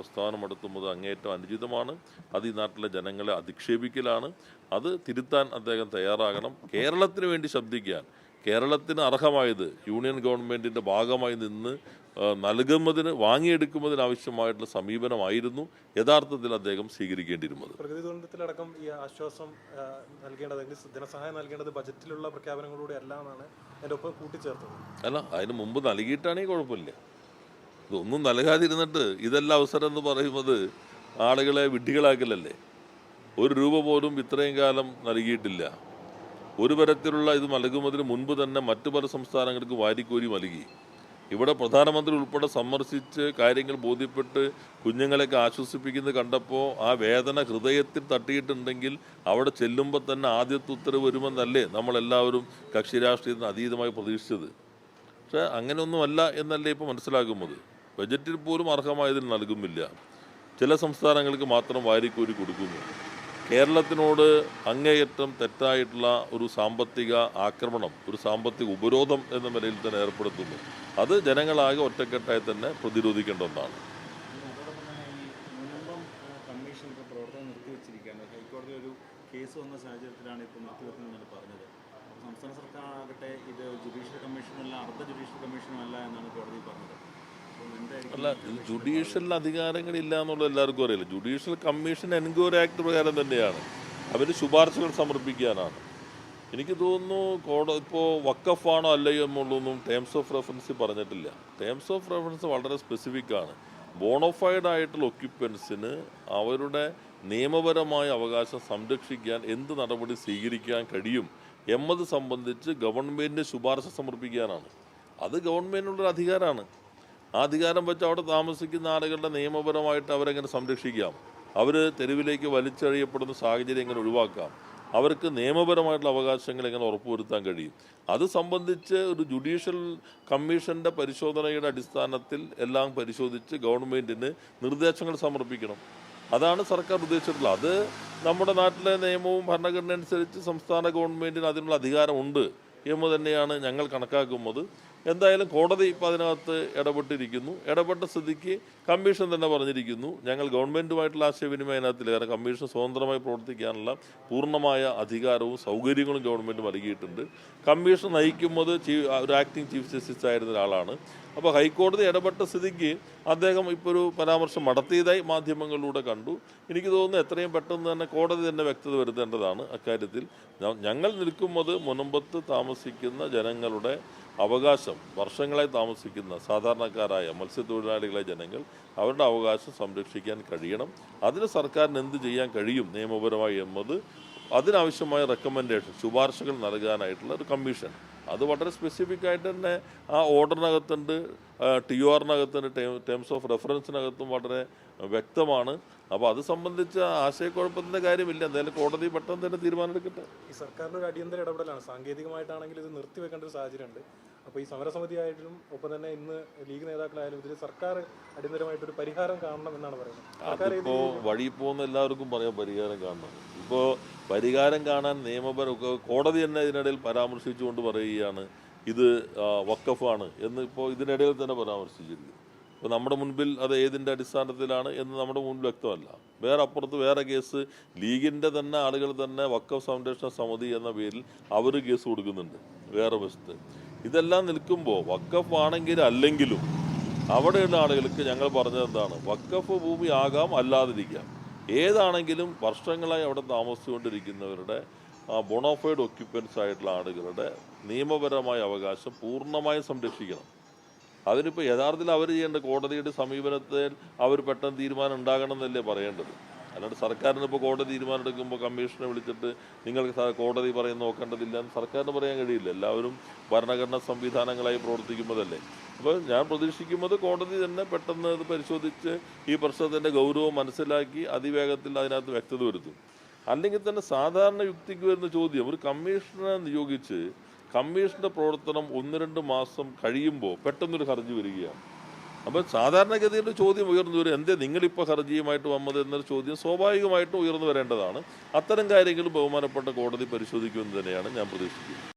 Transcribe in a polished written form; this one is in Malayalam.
പ്രസ്താവന നടത്തുന്നത് അങ്ങേയറ്റം അനുചിതമാണ്. അത് ഈ നാട്ടിലെ ജനങ്ങളെ അധിക്ഷേപിക്കലാണ്. അത് തിരുത്താൻ അദ്ദേഹം തയ്യാറാകണം. കേരളത്തിന് വേണ്ടി ശബ്ദിക്കാൻ, കേരളത്തിന് അർഹമായത് യൂണിയൻ ഗവൺമെൻറ്റിൻ്റെ ഭാഗമായി നിന്ന് വാങ്ങിയെടുക്കുന്നതിന് ആവശ്യമായിട്ടുള്ള സമീപനമായിരുന്നു യഥാർത്ഥത്തിൽ അദ്ദേഹം സ്വീകരിക്കേണ്ടിയിരുന്നത്. പ്രകൃതി ദുരന്തത്തിലടക്കം ഈ ആശ്വാസം നൽകേണ്ടത്, ധനസഹായം നൽകേണ്ടത് ബജറ്റിലുള്ള പ്രഖ്യാപനങ്ങളിലൂടെ അല്ല എന്നാണ് അതിൻ്റെ ഒപ്പം കൂട്ടിച്ചേർത്തത്. അല്ല, അതിന് മുമ്പ് നൽകിയിട്ടാണെങ്കിൽ കുഴപ്പമില്ല. ഇതൊന്നും നൽകാതിരുന്നിട്ട് ഇതെല്ലാം അവസരം എന്ന് പറയുന്നത് ആളുകളെ വിഡ്ഢികളാക്കലല്ലേ. ഒരു രൂപ പോലും ഇത്രയും കാലം നൽകിയിട്ടില്ല. ഒരു തരത്തിലുള്ള ഇത് നൽകുന്നതിന് മുൻപ് തന്നെ മറ്റു പല സംസ്ഥാനങ്ങൾക്ക് വാരിക്കോരി നൽകി. ഇവിടെ പ്രധാനമന്ത്രി ഉൾപ്പെടെ സന്ദർശിച്ച് കാര്യങ്ങൾ ബോധ്യപ്പെട്ട് കുഞ്ഞുങ്ങളെയൊക്കെ ആശ്വസിപ്പിക്കുന്നത് കണ്ടപ്പോൾ ആ വേദന ഹൃദയത്തിൽ തട്ടിയിട്ടുണ്ടെങ്കിൽ അവിടെ ചെല്ലുമ്പോൾ തന്നെ ആദ്യത്തെ ഉത്തരവ് വരുമെന്നല്ലേ നമ്മളെല്ലാവരും കക്ഷി രാഷ്ട്രീയത്തിന് അതീതമായി പ്രതീക്ഷിച്ചത്. പക്ഷേ അങ്ങനെയൊന്നുമല്ല എന്നല്ലേ ഇപ്പോൾ മനസ്സിലാക്കുന്നത്. ബജറ്റിൽ പോലും അർഹമായതിൽ നൽകുന്നില്ല. ചില സംസ്ഥാനങ്ങൾക്ക് മാത്രം വാരിക്കോരി കൊടുക്കുന്നു. കേരളത്തിനോട് അങ്ങേയറ്റം തെറ്റായിട്ടുള്ള ഒരു സാമ്പത്തിക ആക്രമണം, ഒരു സാമ്പത്തിക ഉപരോധം എന്ന നിലയിൽ തന്നെ ഏർപ്പെടുത്തുന്നു. അത് ജനങ്ങളാകെ ഒറ്റക്കെട്ടായി തന്നെ പ്രതിരോധിക്കേണ്ട ഒന്നാണ്. ഹൈക്കോടതി ഒരു കേസ് വന്ന സാഹചര്യത്തിലാണ് ഇപ്പോൾ നിർത്തിവെക്കുന്നതെന്നാണ് പറഞ്ഞത്. സംസ്ഥാന സർക്കാർ ആകട്ടെ ഇത് ജുഡീഷ്യൽ കമ്മീഷനല്ല, അർദ്ധ ജുഡീഷ്യൽ കമ്മീഷനുമല്ല എന്നാണ് കോടതി പറഞ്ഞത്. അല്ല, ജുഡീഷ്യൽ അധികാരങ്ങളില്ല എന്നുള്ളത് എല്ലാവർക്കും അറിയില്ല. ജുഡീഷ്യൽ കമ്മീഷൻ എൻക്വയറി ആക്ട് പ്രകാരം തന്നെയാണ്. അവർ ശുപാർശകൾ സമർപ്പിക്കാനാണ്. എനിക്ക് തോന്നുന്നു ഇപ്പോൾ വക്കഫാണോ അല്ലയോ എന്നുള്ളതൊന്നും ടേംസ് ഓഫ് റെഫറൻസ് പറഞ്ഞിട്ടില്ല. ടേംസ് ഓഫ് റെഫറൻസ് വളരെ സ്പെസിഫിക് ആണ്. ബോണോഫൈഡ് ആയിട്ടുള്ള ഒക്യുപ്പൻസിന് അവരുടെ നിയമപരമായ അവകാശം സംരക്ഷിക്കാൻ എന്ത് നടപടി സ്വീകരിക്കാൻ കഴിയും എന്നത് സംബന്ധിച്ച് ഗവൺമെൻറ്റിന് ശുപാർശ സമർപ്പിക്കാനാണ്. അത് ഗവൺമെൻറ്റിനുള്ളൊരു അധികാരമാണ്. ആ അധികാരം വെച്ച് അവിടെ താമസിക്കുന്ന ആളുകളുടെ നിയമപരമായിട്ട് അവരെങ്ങനെ സംരക്ഷിക്കാം, അവർ തെരുവിലേക്ക് വലിച്ചെറിയപ്പെടുന്ന സാഹചര്യം എങ്ങനെ ഒഴിവാക്കാം, അവർക്ക് നിയമപരമായിട്ടുള്ള അവകാശങ്ങൾ എങ്ങനെ ഉറപ്പുവരുത്താൻ കഴിയും, അത് സംബന്ധിച്ച് ഒരു ജുഡീഷ്യൽ കമ്മീഷൻ്റെ പരിശോധനയുടെ അടിസ്ഥാനത്തിൽ എല്ലാം പരിശോധിച്ച് ഗവൺമെൻറ്റിന് നിർദ്ദേശങ്ങൾ സമർപ്പിക്കണം. അതാണ് സർക്കാർ ഉദ്ദേശിച്ചിട്ടുള്ളത്. അത് നമ്മുടെ നാട്ടിലെ നിയമവും ഭരണഘടന അനുസരിച്ച് സംസ്ഥാന ഗവൺമെൻറ്റിന് അതിനുള്ള അധികാരമുണ്ട് എന്ന് തന്നെയാണ് ഞങ്ങൾ കണക്കാക്കുന്നത്. എന്തായാലും കോടതി ഇപ്പോൾ അതിനകത്ത് ഇടപെട്ടിരിക്കുന്നു. ഇടപെട്ട സ്ഥിതിക്ക് കമ്മീഷൻ തന്നെ പറഞ്ഞിരിക്കുന്നു, ഞങ്ങൾ ഗവൺമെൻറ്റുമായിട്ടുള്ള ആശയവിനിമയം അതിനകത്തില്ല. കാരണം കമ്മീഷൻ സ്വതന്ത്രമായി പ്രവർത്തിക്കാനുള്ള പൂർണ്ണമായ അധികാരവും സൗകര്യങ്ങളും ഗവൺമെൻറ് നൽകിയിട്ടുണ്ട്. കമ്മീഷൻ നയിക്കുന്നത് ഒരു ആക്ടിംഗ് ചീഫ് ജസ്റ്റിസ് ആയിരുന്ന ഒരാളാണ്. അപ്പോൾ ഹൈക്കോടതി ഇടപെട്ട സ്ഥിതിക്ക് അദ്ദേഹം ഇപ്പോൾ ഒരു പരാമർശം നടത്തിയതായി മാധ്യമങ്ങളിലൂടെ കണ്ടു. എനിക്ക് തോന്നുന്നു എത്രയും പെട്ടെന്ന് തന്നെ കോടതി തന്നെ വ്യക്തത വരുത്തേണ്ടതാണ് അക്കാര്യത്തിൽ. ഞങ്ങൾ നിൽക്കുന്നത് മുനമ്പത്ത് താമസിക്കുന്ന ജനങ്ങളുടെ അവകാശം, വർഷങ്ങളായി താമസിക്കുന്ന സാധാരണക്കാരായ മത്സ്യത്തൊഴിലാളികളെ ജനങ്ങൾ അവരുടെ അവകാശം സംരക്ഷിക്കാൻ കഴിയണം. അതിന് സർക്കാരിന് എന്ത് ചെയ്യാൻ കഴിയും നിയമപരമായി എന്നത് അതിനാവശ്യമായ റെക്കമെൻഡേഷൻ, ശുപാർശകൾ നൽകാനായിട്ടുള്ള ഒരു കമ്മീഷൻ, അത് വളരെ സ്പെസിഫിക് ആയിട്ട് തന്നെ ആ ഓർഡറിനകത്തുണ്ട്, TOR-നകത്തുണ്ട്, ടേംസ് ഓഫ് റെഫറൻസിനകത്തും വളരെ വ്യക്തമാണ്. അപ്പോൾ അത് സംബന്ധിച്ച ആശയക്കുഴപ്പത്തിൻ്റെ കാര്യമില്ല. എന്തായാലും കോടതി പെട്ടെന്ന് തന്നെ തീരുമാനമെടുക്കട്ടെ. ഈ സർക്കാരിൻ്റെ ഒരു അടിയന്തര ഇടപെടലാണ്. സാങ്കേതികമായിട്ടാണെങ്കിൽ ഇത് നിർത്തിവെക്കേണ്ട ഒരു സാഹചര്യമുണ്ട്. അപ്പോൾ ഈ സമരസമിതി ആയാലും ഒപ്പം തന്നെ ഇന്ന് ലീഗ് നേതാക്കളായാലും ഇതിൽ സർക്കാർ അടിയന്തരമായിട്ടൊരു പരിഹാരം കാണണം എന്നാണ് പറയുന്നത്. അതിപ്പോൾ വഴി പോകുന്ന എല്ലാവർക്കും പറയാം പരിഹാരം കാണണം. ഇപ്പോൾ പരിഹാരം കാണാൻ കോടതി തന്നെ ഇതിനിടയിൽ പരാമർശിച്ചുകൊണ്ട് പറയുകയാണ് ഇത് വഖഫാണ് എന്ന്. ഇപ്പോൾ ഇതിനിടയിൽ തന്നെ പരാമർശിച്ചിരിക്കുന്നു. ഇപ്പോൾ നമ്മുടെ മുൻപിൽ അത് ഏതിൻ്റെ അടിസ്ഥാനത്തിലാണ് എന്ന് നമ്മുടെ മുൻപിൽ വ്യക്തമല്ല. അപ്പുറത്ത് വേറെ കേസ് ലീഗിൻ്റെ തന്നെ ആളുകൾ തന്നെ വഖഫ് സംരക്ഷണ സമിതി എന്ന പേരിൽ അവർ കേസ് കൊടുക്കുന്നുണ്ട് വേറെ വശത്ത്. ഇതെല്ലാം നിൽക്കുമ്പോൾ വഖഫ് ആണെങ്കിൽ അല്ലെങ്കിലും അവിടെയുള്ള ആളുകൾക്ക് ഞങ്ങൾ പറഞ്ഞത് എന്താണ്, വഖഫ് ഭൂമി ആകാം, അല്ലാതിരിക്കാം, ഏതാണെങ്കിലും വർഷങ്ങളായി അവിടെ താമസിച്ചുകൊണ്ടിരിക്കുന്നവരുടെ ബോണോഫൈഡ് ഒക്യുപ്പൻസ് ആയിട്ടുള്ള ആളുകളുടെ നിയമപരമായ അവകാശം പൂർണ്ണമായും സംരക്ഷിക്കണം. അതിനിപ്പോൾ യഥാർത്ഥത്തിൽ അവർ ചെയ്യേണ്ട കോടതിയുടെ സമീപനത്തിൽ അവർ പെട്ടെന്ന് തീരുമാനം ഉണ്ടാകണം എന്നല്ലേ പറയേണ്ടത്. അല്ലാണ്ട് സർക്കാരിന് ഇപ്പോൾ കോടതി തീരുമാനം എടുക്കുമ്പോൾ കമ്മീഷനെ വിളിച്ചിട്ട് നിങ്ങൾക്ക് കോടതി പറയുന്ന നോക്കേണ്ടതില്ല എന്ന് സർക്കാരിന് പറയാൻ കഴിയില്ല. എല്ലാവരും ഭരണഘടനാ സംവിധാനങ്ങളായി പ്രവർത്തിക്കുന്നതല്ലേ. അപ്പോൾ ഞാൻ പ്രതീക്ഷിക്കുന്നത് കോടതി തന്നെ പെട്ടെന്ന് ഇത് പരിശോധിച്ച് ഈ പ്രശ്നത്തിൻ്റെ ഗൗരവം മനസ്സിലാക്കി അതിവേഗത്തിൽ അതിനകത്ത് വ്യക്തത വരുത്തും. അല്ലെങ്കിൽ തന്നെ സാധാരണ യുക്തിക്ക് വരുന്ന ചോദ്യം, ഒരു കമ്മീഷനെ നിയോഗിച്ച് കമ്മീഷൻ്റെ പ്രവർത്തനം 1-2 മാസം കഴിയുമ്പോൾ പെട്ടെന്നൊരു ഹർജി വരികയാണ്. അപ്പോൾ സാധാരണഗതിയിൽ ചോദ്യം ഉയർന്നു വരും, എന്തേ നിങ്ങളിപ്പോൾ ഹർജിയുമായിട്ട് വന്നത് എന്നൊരു ചോദ്യം സ്വാഭാവികമായിട്ടും ഉയർന്നു വരേണ്ടതാണ്. അത്തരം കാര്യങ്ങൾ ബഹുമാനപ്പെട്ട കോടതി പരിശോധിക്കുമെന്ന് തന്നെയാണ് ഞാൻ പ്രതീക്ഷിക്കുന്നത്.